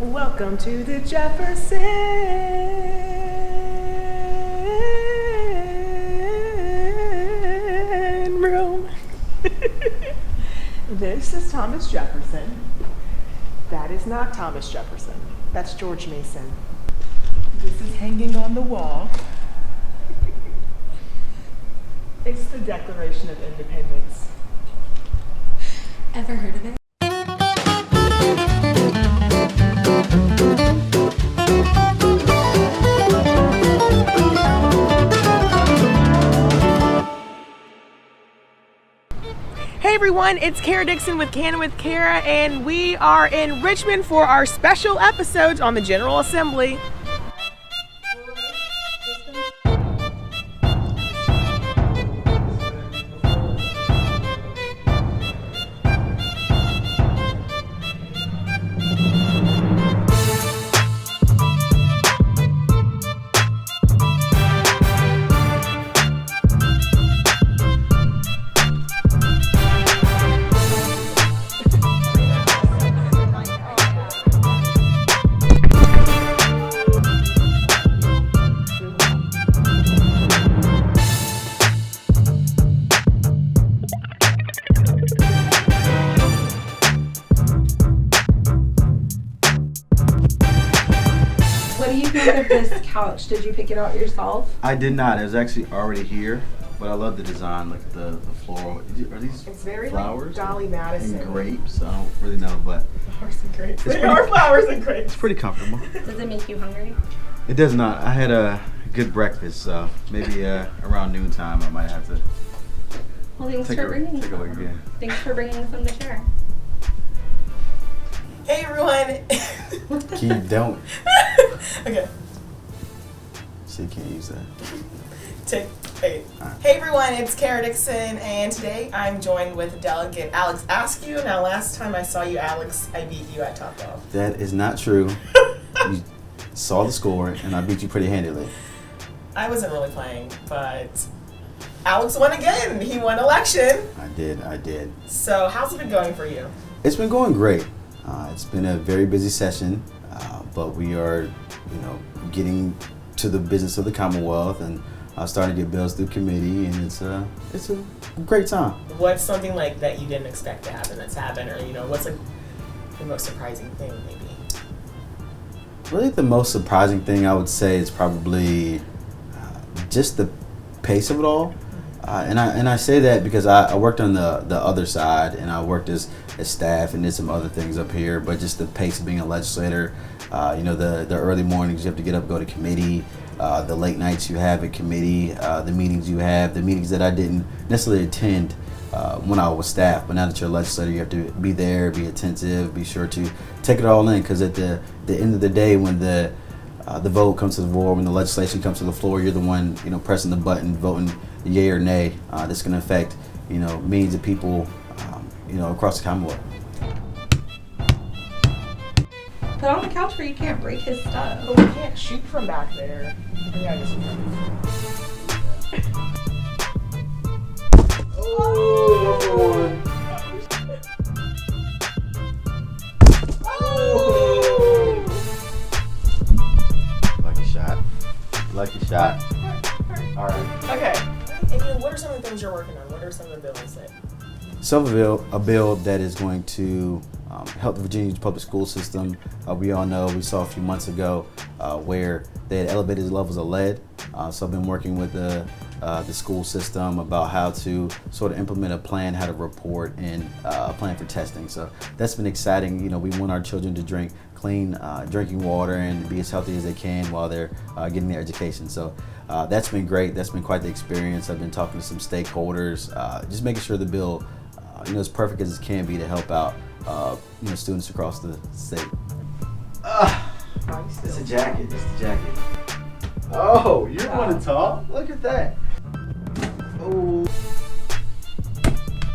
Welcome to the Jefferson room. This is Thomas Jefferson. That is not Thomas Jefferson. That's George Mason. This is hanging on the wall. It's the Declaration of Independence. Ever heard of it? Hey everyone, it's Dixon with Candid with Kara, and we are in Richmond for our special episodes on the General Assembly. What do you think of this couch? Did you pick it out yourself? I did not. It was actually already here, but I love the design, like the floral. Are these It's very flowers? like Dolly Madison. And grapes? I don't really know, but Flowers and grapes. It's They pretty- are flowers and grapes. it's pretty comfortable. Does it make you hungry? It does not. I had a good breakfast, so maybe around noontime I might have to Well, thanks take for bringing a look some. again. Thanks for bringing some to share. Hey everyone. Keep don't. Okay. So you can't use that. Take 8. Alright. Hey everyone, it's Kara Dixon, and today I'm joined with Delegate Alex Askew. Now, last time I saw you, Alex, I beat you at Top Golf. That is not true. You saw the score, and I beat you pretty handily. I wasn't really playing, but Alex won again. He won election. I did. So, how's it been going for you? It's been going great. It's been a very busy session, but we are, getting to the business of the Commonwealth and starting to get bills through committee, and it's a great time. What's something like that you didn't expect to happen that's happened, or what's like the most surprising thing, maybe? Really, the most surprising thing I would say is probably just the pace of it all. And I say that because I worked on the other side, and I worked as staff and did some other things up here. But just the pace of being a legislator, the early mornings you have to get up, go to committee, the late nights you have at committee, the meetings you have, the meetings that I didn't necessarily attend when I was staff. But now that you're a legislator, you have to be there, be attentive, be sure to take it all in. Because at the end of the day, when the vote comes to the floor, when the legislation comes to the floor, you're the one, pressing the button, voting yay or nay. That's going to affect, millions of people, across the Commonwealth. Put on the couch where you can't break his stuff. But we can't shoot from back there. Yeah, I guess we can. Lucky shot. All right. Okay. And what are some of the things you're working on? What are some of the bills that? A bill that is going to help the Virginia public school system. We all know, we saw a few months ago where they had elevated the levels of lead. So I've been working with the school system about how to sort of implement a plan, how to report, and a plan for testing. So that's been exciting. We want our children to drink clean drinking water and be as healthy as they can while they're getting their education. So that's been great. That's been quite the experience. I've been talking to some stakeholders, just making sure the bill as perfect as it can be to help out students across the state. It's a jacket. It's the jacket. Oh, you're one to talk? Look at that. Oh.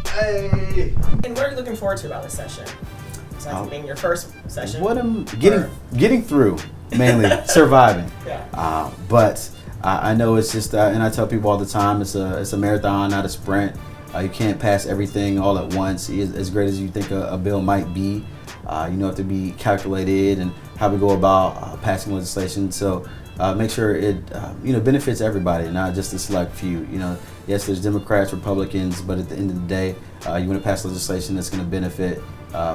Hey. And what are you looking forward to about this session? Besides it being your first session. What I'm getting through, mainly surviving. Yeah. But I know it's just, and I tell people all the time, it's a marathon, not a sprint. You can't pass everything all at once. As great as you think a bill might be, have to be calculated and how we go about passing legislation. So make sure it benefits everybody, not just a select few. Yes, there's Democrats, Republicans, but at the end of the day, you want to pass legislation that's going to benefit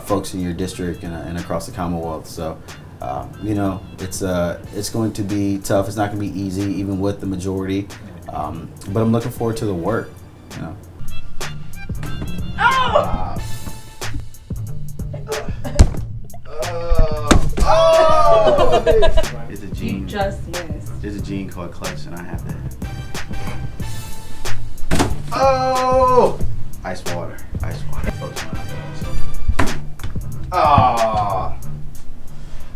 folks in your district and across the Commonwealth. So it's going to be tough. It's not going to be easy, even with the majority. But I'm looking forward to the work. There's a You gene. just missed. There's a gene called clutch, and I have that. Oh! Ice water. Folks want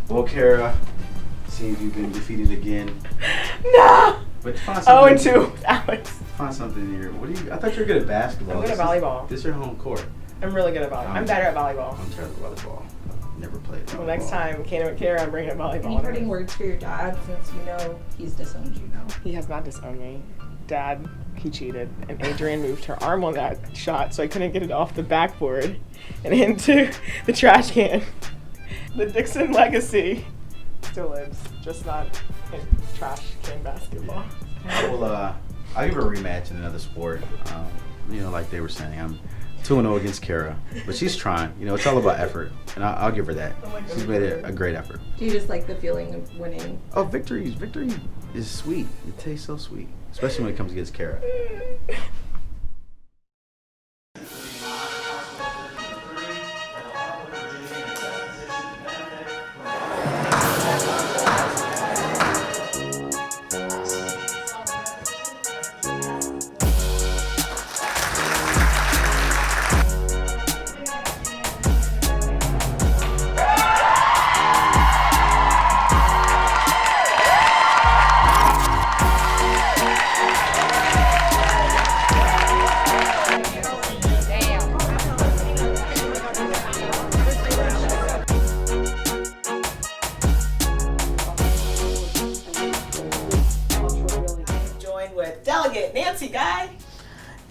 Well, Kara, seems you've been defeated again. No! But find 0-2 with Alex. Find something here. I thought you were good at basketball. I'm good at volleyball. This is your home court. I'm really good at volleyball. I'm better at volleyball. I'm terrible at volleyball. I've never played volleyball. Well, next time, Candid with Kara, I'm bringing up volleyball. Any parting words for your dad, since you know he's disowned you now? He has not disowned me. Dad, he cheated, and Adrienne moved her arm on that shot, so I couldn't get it off the backboard and into the trash can. The Dixon legacy still lives, just not in trash can basketball. I'll give her a rematch in another sport. Like they were saying, I'm 2-0 against Kara, but she's trying. It's all about effort, and I'll give her that. She's made a great effort. Do you just like the feeling of winning? Oh, victory is sweet. It tastes so sweet, especially when it comes against Kara.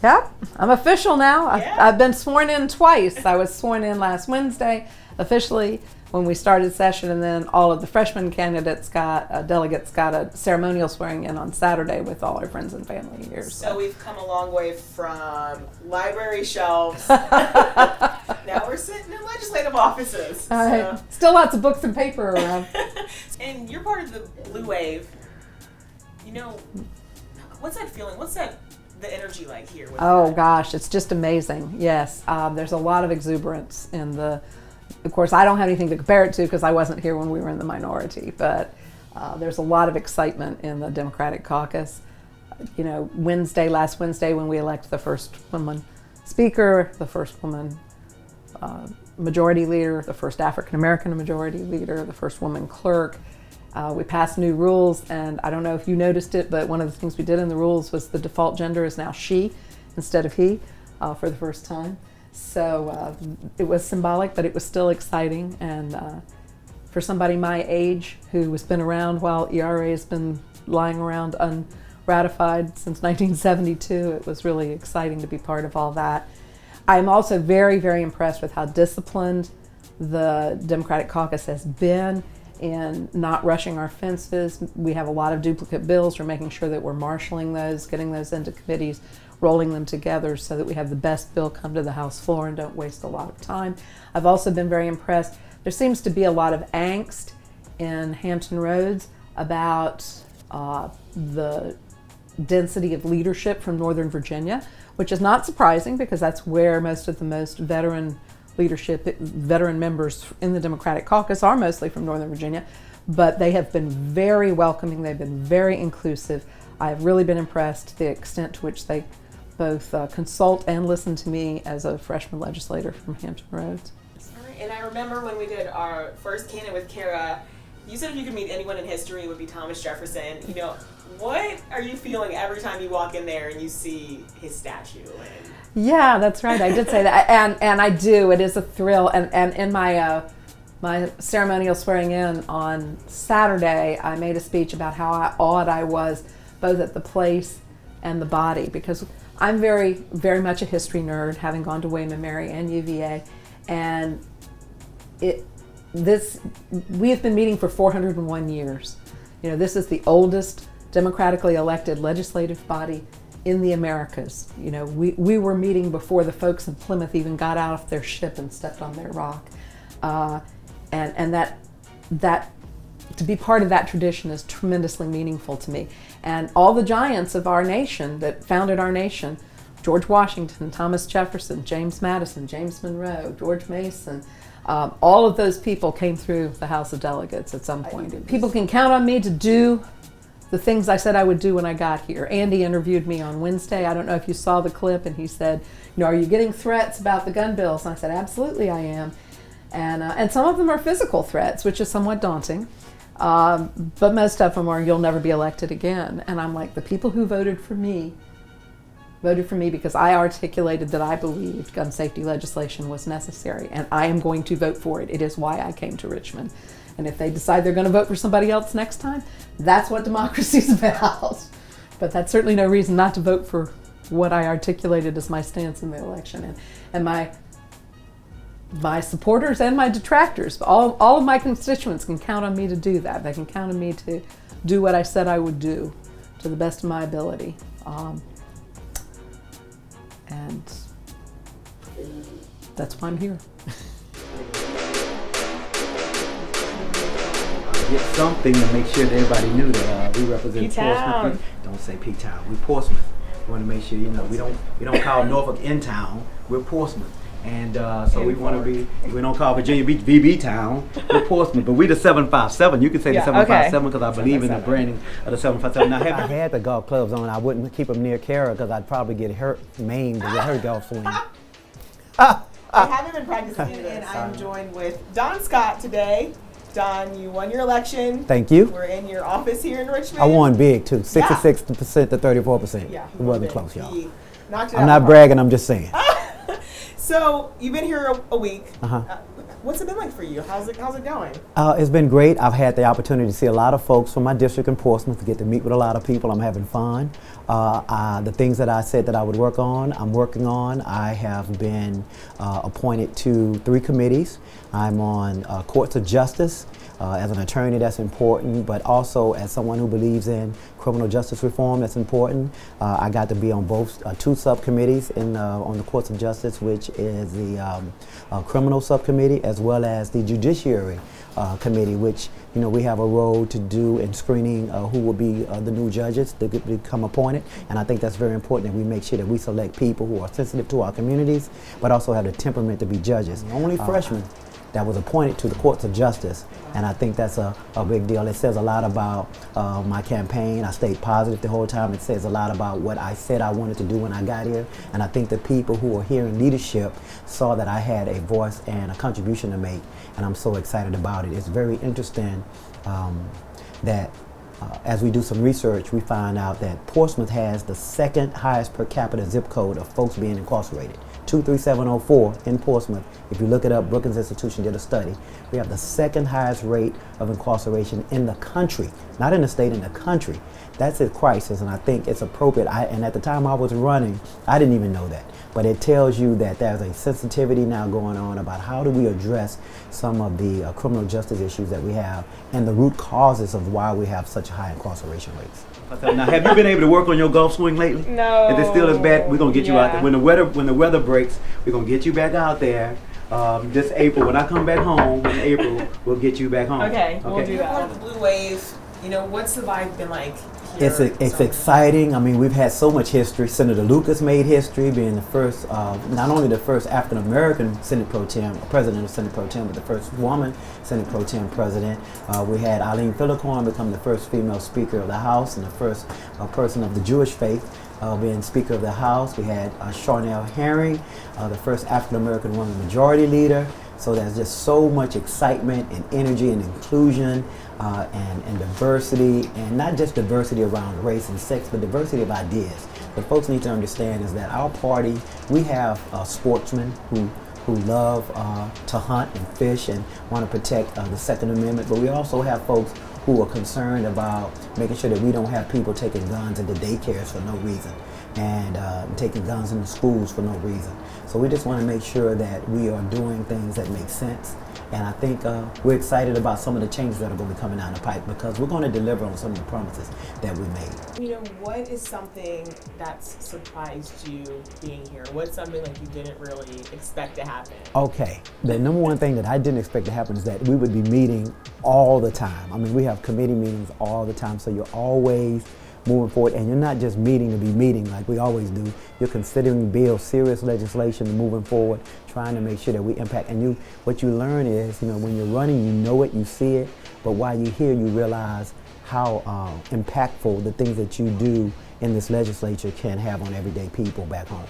Yep, I'm official now. Yeah. I've been sworn in twice. I was sworn in last Wednesday officially when we started session, and then all of the freshman delegates got a ceremonial swearing in on Saturday with all our friends and family here. So we've come a long way from library shelves. Now we're sitting in legislative offices. So. Still lots of books and paper around. And you're part of the Blue Wave. What's that feeling? What's the energy like here? Oh gosh, it's just amazing. Yes, there's a lot of exuberance in of course, I don't have anything to compare it to because I wasn't here when we were in the minority, but there's a lot of excitement in the Democratic caucus. Last Wednesday when we elected the first woman speaker, the first woman majority leader, the first African American majority leader, the first woman clerk. We passed new rules, and I don't know if you noticed it, but one of the things we did in the rules was the default gender is now she instead of he for the first time. So it was symbolic, but it was still exciting. And for somebody my age who has been around while ERA has been lying around unratified since 1972, it was really exciting to be part of all that. I'm also very, very impressed with how disciplined the Democratic caucus has been in not rushing our fences. We have a lot of duplicate bills. We're making sure that we're marshaling those, getting those into committees, rolling them together so that we have the best bill come to the House floor and don't waste a lot of time. I've also been very impressed. There seems to be a lot of angst in Hampton Roads about the density of leadership from Northern Virginia, which is not surprising because that's where most of the most veteran members in the Democratic caucus are mostly from Northern Virginia, but they have been very welcoming. They've been very inclusive. I've really been impressed the extent to which they both consult and listen to me as a freshman legislator from Hampton Roads. All right. And I remember when we did our first Candid with Kara, you said if you could meet anyone in history, it would be Thomas Jefferson. What are you feeling every time you walk in there and you see his statue? Yeah, that's right. I did say that, and I do. It is a thrill. And in my my ceremonial swearing in on Saturday, I made a speech about how awed I was both at the place and the body, because I'm very, very much a history nerd, having gone to William & Mary and UVA, and we have been meeting for 401 years. This is the oldest democratically elected legislative body in the Americas. We were meeting before the folks in Plymouth even got out of their ship and stepped on their rock. And that to be part of that tradition is tremendously meaningful to me. And all the giants of our nation that founded our nation, George Washington, Thomas Jefferson, James Madison, James Monroe, George Mason, all of those people came through the House of Delegates at some point. People can count on me to do the things I said I would do when I got here. Andy interviewed me on Wednesday. I don't know if you saw the clip, and he said, are you getting threats about the gun bills? And I said, absolutely I am. And some of them are physical threats, which is somewhat daunting. But most of them are, you'll never be elected again. And I'm like, the people who voted for me because I articulated that I believed gun safety legislation was necessary, and I am going to vote for it. It is why I came to Richmond. And if they decide they're going to vote for somebody else next time, that's what democracy's about. But that's certainly no reason not to vote for what I articulated as my stance in the election. And my supporters and my detractors, all of my constituents can count on me to do that. They can count on me to do what I said I would do to the best of my ability. And that's why I'm here. Get something to make sure that everybody knew that we represent P-Town. Portsmouth. Don't say P-Town. We Portsmouth. We want to make sure we don't call Norfolk in town. We're Portsmouth. And so we want to be. We don't call Virginia Beach VB Town. We're Portsmouth, but we the 757. You can say the 757 because I believe in the branding of the 757. Now, I had the golf clubs on. I wouldn't keep them near Kara because I'd probably get hurt, maimed, with her golf swing. I haven't been practicing, and I'm joined with Don Scott today. Don, you won your election. Thank you. We're in your office here in Richmond. I won big too, 66% to 34%. Yeah, it wasn't close, y'all. I'm not bragging. I'm just saying. So you've been here a week. What's it been like for you? How's it going? It's been great. I've had the opportunity to see a lot of folks from my district in Portsmouth, to get to meet with a lot of people. I'm having fun. The things that I said that I would work on, I'm working on. I have been appointed to 3 committees. I'm on courts of justice. As an attorney, that's important, but also as someone who believes in criminal justice reform, that's important. I got to be on both 2 subcommittees on the courts of justice, which is the criminal subcommittee, as well as the judiciary committee, which we have a role to do in screening who will be the new judges to become appointed. And I think that's very important that we make sure that we select people who are sensitive to our communities, but also have the temperament to be judges. The only freshman that was appointed to the courts of justice, and I think that's a big deal. It says a lot about my campaign. I stayed positive the whole time. It says a lot about what I said I wanted to do when I got here, and I think the people who are here in leadership saw that I had a voice and a contribution to make, and I'm so excited about it. It's very interesting that as we do some research, we find out that Portsmouth has the 2nd highest per capita zip code of folks being incarcerated. 23704 in Portsmouth. If you look it up, Brookings Institution did a study. We have the 2nd highest rate of incarceration in the country, not in the state, in the country. That's a crisis, and I think it's appropriate. And at the time I was running, I didn't even know that. But it tells you that there's a sensitivity now going on about how do we address some of the criminal justice issues that we have and the root causes of why we have such high incarceration rates. Now, have you been able to work on your golf swing lately? No. Is it still as bad? We're gonna get you out there when the weather breaks. We're gonna get you back out there. This April, when I come back home in April, we'll get you back home. Okay, we'll do that. The Blue Wave. What's the vibe been like here? It's exciting. I mean, we've had so much history. Senator Lucas made history, being the first, not only the first African American Senate Pro Tem, president of Senate Pro Tem, but the first woman Senate Pro Tem president. We had Eileen Phillicorn become the first female Speaker of the House and the first person of the Jewish faith being Speaker of the House. We had Charnel Herring, the first African American woman Majority Leader. So there's just so much excitement and energy and inclusion and diversity, and not just diversity around race and sex, but diversity of ideas. What folks need to understand is that our party, we have sportsmen who love to hunt and fish and want to protect the Second Amendment, but we also have folks who are concerned about making sure that we don't have people taking guns into daycares for no reason and taking guns into schools for no reason. So we just want to make sure that we are doing things that make sense. And I think we're excited about some of the changes that are going to be coming down the pipe because we're going to deliver on some of the promises that we made. You know, what is something that's surprised you being here? What's something like you didn't really expect to happen? Okay, the number one thing that I didn't expect to happen is that we would be meeting all the time. I mean, we have committee meetings all the time, so you're always moving forward, and you're not just meeting to be meeting like we always do. You're considering bills, serious legislation, moving forward, trying to make sure that we impact. And what you learn is, when you're running, you know it, you see it, but while you're here, you realize how impactful the things that you do in this legislature can have on everyday people back home.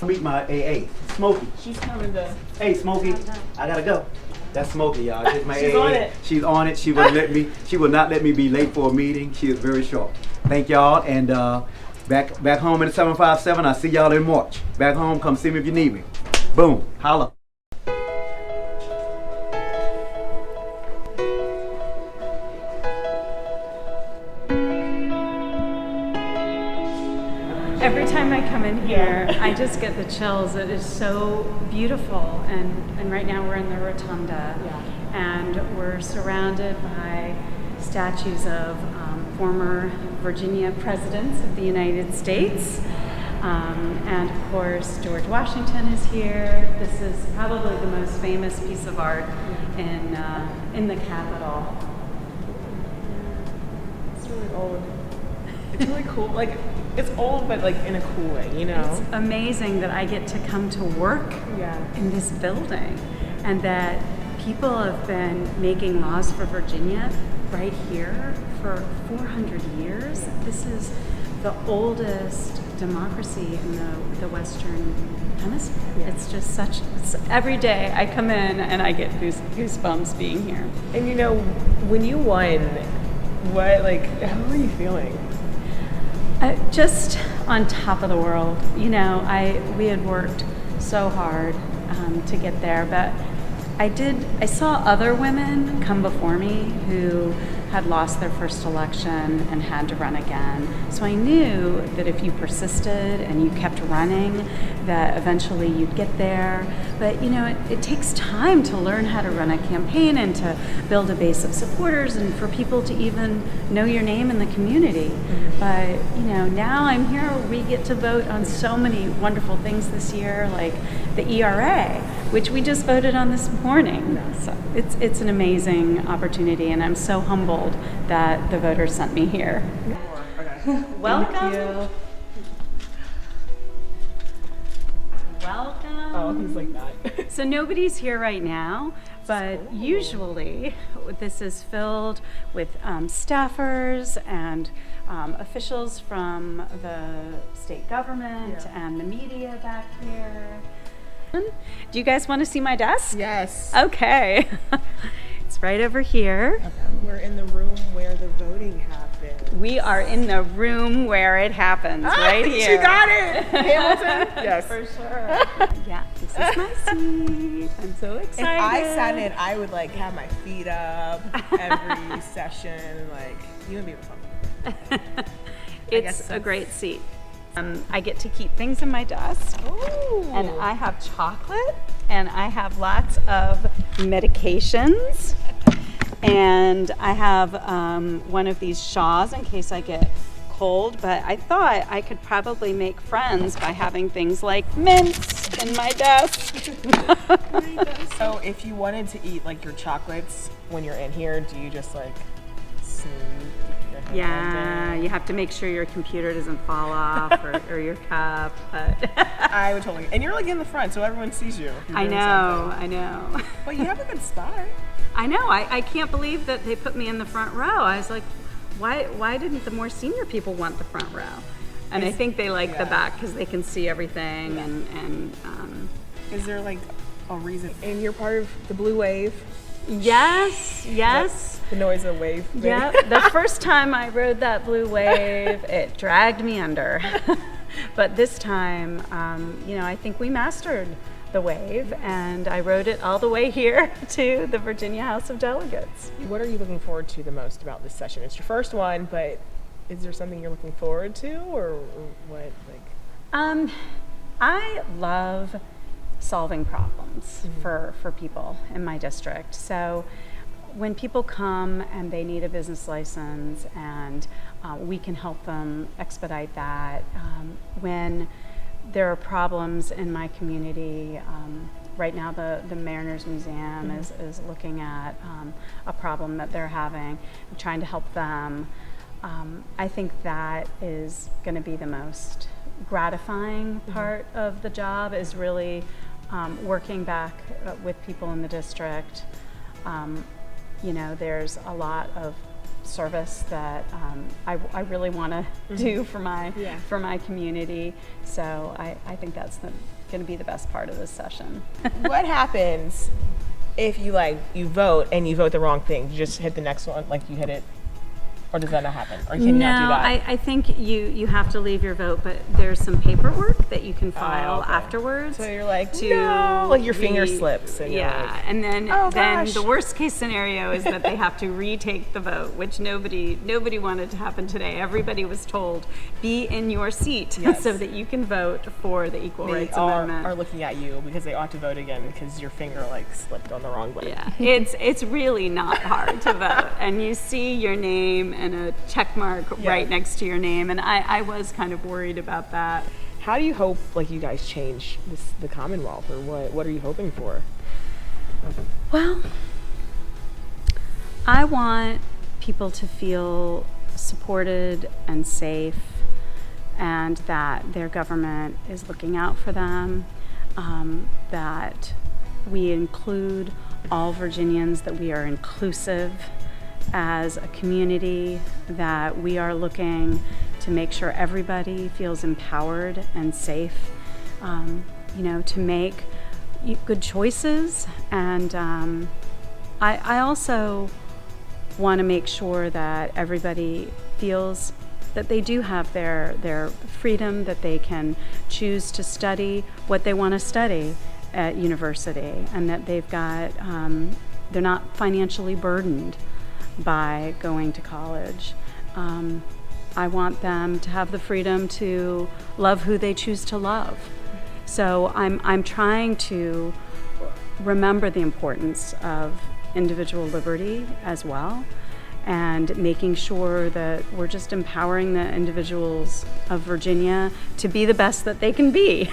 Meet my AA, Smokey. She's coming to. Hey, Smokey, I gotta go. That's Smokey, y'all. She's my She's AA. on it. She's on it. She will not let me be late for a meeting. She is very sharp. Thank y'all, and back home in the 757. I'll see y'all in March. Back home, come see me if you need me. Boom, holla. Every time I come in here, I just get the chills. It is so beautiful, and right now we're in the rotunda, and we're surrounded by statues of former Virginia presidents of the United States, and of course George Washington is here. This is probably the most famous piece of art in the Capitol. It's really old. It's really cool. Like, it's old, but like in a cool way, It's amazing that I get to come to work in this building, and that people have been making laws for Virginia right here for 400 years. This is the oldest democracy in the Western Hemisphere. It's just every day I come in and I get goosebumps being here. And when you won, how were you feeling? Just on top of the world. We had worked so hard to get there, but I saw other women come before me who had lost their first election and had to run again. So I knew that if you persisted and you kept running, that eventually you'd get there. But it takes time to learn how to run a campaign and to build a base of supporters and for people to even know your name in the community. But now I'm here. We get to vote on so many wonderful things this year, like the ERA, which we just voted on this morning. So it's an amazing opportunity, and I'm so humbled that the voters sent me here. Okay. Welcome. Thank you. Welcome. Oh, he's like that. So nobody's here right now, but usually this is filled with staffers and officials from the state government and the media back here. Do you guys want to see my desk? Yes. Okay. It's right over here. Okay. We're in the room where the voting happens. We are in the room where it happens, right here. She got it! Hamilton? Yes. For sure. Yeah, this is my seat. I'm so excited. If I sat in, I would have my feet up every session. You and me were fun. It's a great seat. I get to keep things in my desk. Ooh. And I have chocolate, and I have lots of medications, and I have one of these shawls in case I get cold, but I thought I could probably make friends by having things like mints in my desk. So if you wanted to eat your chocolates when you're in here, do you just sneak your hand Yeah, in? you have to make sure your computer doesn't fall off or your cup. But I would totally. And you're in the front, so everyone sees you. I know. But you have a good spot. I know. I can't believe that they put me in the front row. I was like, why didn't the more senior people want the front row? And I think they like the back because they can see everything. And is there a reason? And you're part of the blue wave. Yes. The noise of wave. Yeah. The first time I rode that blue wave, it dragged me under. But this time, I think we mastered the wave, and I rode it all the way here to the Virginia House of Delegates. What are you looking forward to the most about this session? It's your first one, but is there something you're looking forward to, or what? I love solving problems for people in my district. So when people come and they need a business license, and we can help them expedite that. When there are problems in my community, right now the Mariners Museum is looking at a problem that they're having, trying to help them. I think that is going to be the most gratifying part of the job, is really working back with people in the district. You know, there's a lot of service that I really want to do for my community. So I think that's going to be the best part of this session. What happens if you vote and you vote the wrong thing? You just hit the next one, like you hit it, or does that not happen? Or can you not do that? I think you have to leave your vote, but there's some paperwork that you can file afterwards. So you're like, no, like your finger slips. And you're like, and then the worst case scenario is that they have to retake the vote, which nobody wanted to happen today. Everybody was told, be in your seat so that you can vote for the Equal Rights Amendment. Are looking at you because they ought to vote again because your finger slipped on the wrong button. Yeah, it's really not hard to vote, and you see your name and a check mark right next to your name, and I was kind of worried about that. How do you hope you guys change the Commonwealth, or what are you hoping for? Well, I want people to feel supported and safe, and that their government is looking out for them, that we include all Virginians, that we are inclusive as a community, that we are looking to make sure everybody feels empowered and safe, to make good choices. And I also want to make sure that everybody feels that they do have their freedom, that they can choose to study what they want to study at university, and that they've got, they're not financially burdened by going to college. I want them to have the freedom to love who they choose to love. So I'm trying to remember the importance of individual liberty as well, and making sure that we're just empowering the individuals of Virginia to be the best that they can be.